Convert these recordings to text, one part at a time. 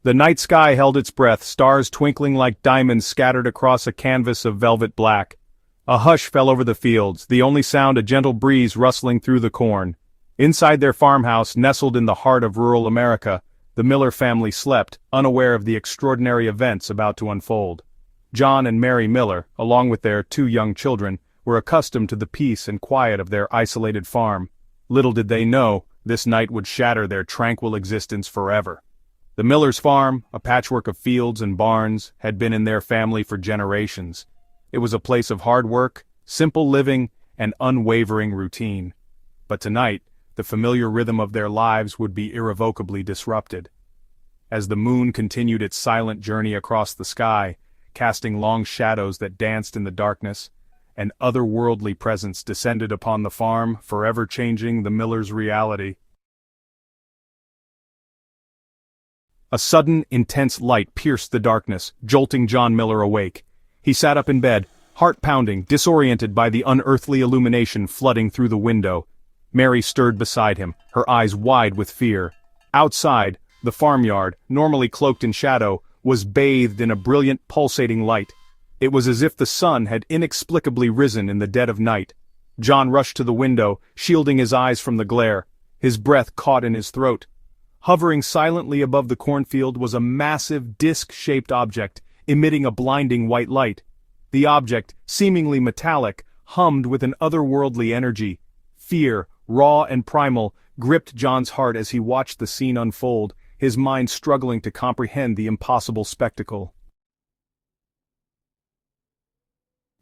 The night sky held its breath, stars twinkling like diamonds scattered across a canvas of velvet black. A hush fell over the fields, the only sound a gentle breeze rustling through the corn. Inside their farmhouse, nestled in the heart of rural America, the Miller family slept, unaware of the extraordinary events about to unfold. John and Mary Miller, along with their 2 young children, were accustomed to the peace and quiet of their isolated farm. Little did they know, this night would shatter their tranquil existence forever. The Millers' farm, a patchwork of fields and barns, had been in their family for generations. It was a place of hard work, simple living, and unwavering routine. But tonight, the familiar rhythm of their lives would be irrevocably disrupted. As the moon continued its silent journey across the sky, casting long shadows that danced in the darkness, an otherworldly presence descended upon the farm, forever changing the Millers' reality. A sudden, intense light pierced the darkness, jolting John Miller awake. He sat up in bed, heart pounding, disoriented by the unearthly illumination flooding through the window. Mary stirred beside him, her eyes wide with fear. Outside, the farmyard, normally cloaked in shadow, was bathed in a brilliant, pulsating light. It was as if the sun had inexplicably risen in the dead of night. John rushed to the window, shielding his eyes from the glare. His breath caught in his throat. Hovering silently above the cornfield was a massive, disc-shaped object, emitting a blinding white light. The object, seemingly metallic, hummed with an otherworldly energy. Fear, raw and primal, gripped John's heart as he watched the scene unfold, his mind struggling to comprehend the impossible spectacle.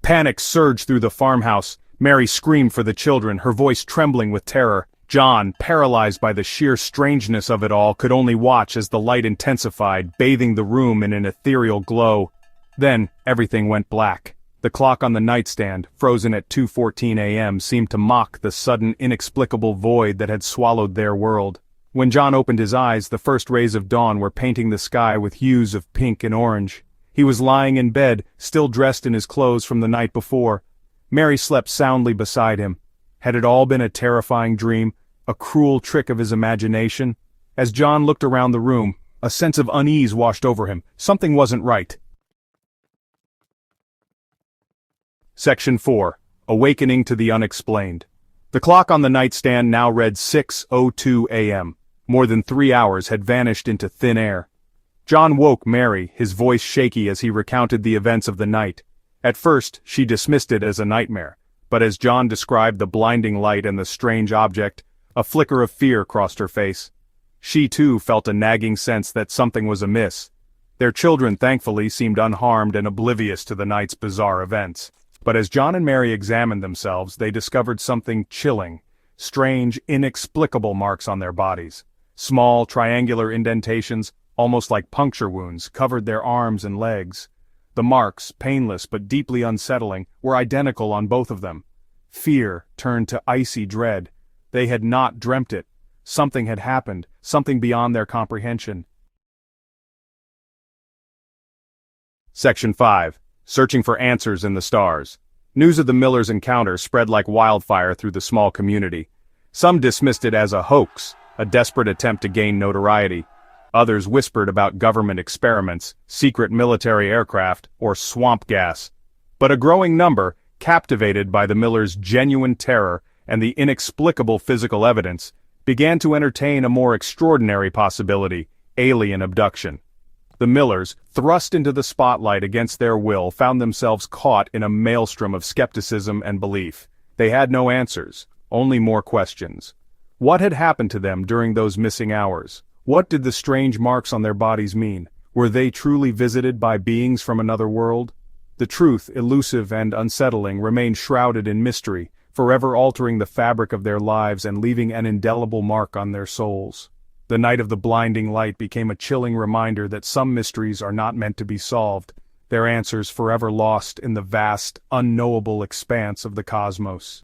Panic surged through the farmhouse. Mary screamed for the children, her voice trembling with terror. John, paralyzed by the sheer strangeness of it all, could only watch as the light intensified, bathing the room in an ethereal glow. Then, everything went black. The clock on the nightstand, frozen at 2:14 a.m., seemed to mock the sudden, inexplicable void that had swallowed their world. When John opened his eyes, the first rays of dawn were painting the sky with hues of pink and orange. He was lying in bed, still dressed in his clothes from the night before. Mary slept soundly beside him. Had it all been a terrifying dream, a cruel trick of his imagination? As John looked around the room, a sense of unease washed over him. Something wasn't right. Section 4. Awakening to the Unexplained. The clock on the nightstand now read 6:02 a.m. More than 3 hours had vanished into thin air. John woke Mary, his voice shaky as he recounted the events of the night. At first, she dismissed it as a nightmare, but as John described the blinding light and the strange object, a flicker of fear crossed her face. She too felt a nagging sense that something was amiss. Their children, thankfully, seemed unharmed and oblivious to the night's bizarre events. But as John and Mary examined themselves, they discovered something chilling. Strange, inexplicable marks on their bodies. Small, triangular indentations, almost like puncture wounds, covered their arms and legs. The marks, painless but deeply unsettling, were identical on both of them. Fear turned to icy dread. They had not dreamt it. Something had happened, something beyond their comprehension. Section 5. Searching for answers in the stars. News of the Millers' encounter spread like wildfire through the small community. Some dismissed it as a hoax, a desperate attempt to gain notoriety. Others whispered about government experiments, secret military aircraft, or swamp gas. But a growing number, captivated by the Millers' genuine terror and the inexplicable physical evidence, began to entertain a more extraordinary possibility: alien abduction. The Millers, thrust into the spotlight against their will, found themselves caught in a maelstrom of skepticism and belief. They had no answers, only more questions. What had happened to them during those missing hours? What did the strange marks on their bodies mean? Were they truly visited by beings from another world? The truth, elusive and unsettling, remained shrouded in mystery, forever altering the fabric of their lives and leaving an indelible mark on their souls. The night of the blinding light became a chilling reminder that some mysteries are not meant to be solved, their answers forever lost in the vast, unknowable expanse of the cosmos.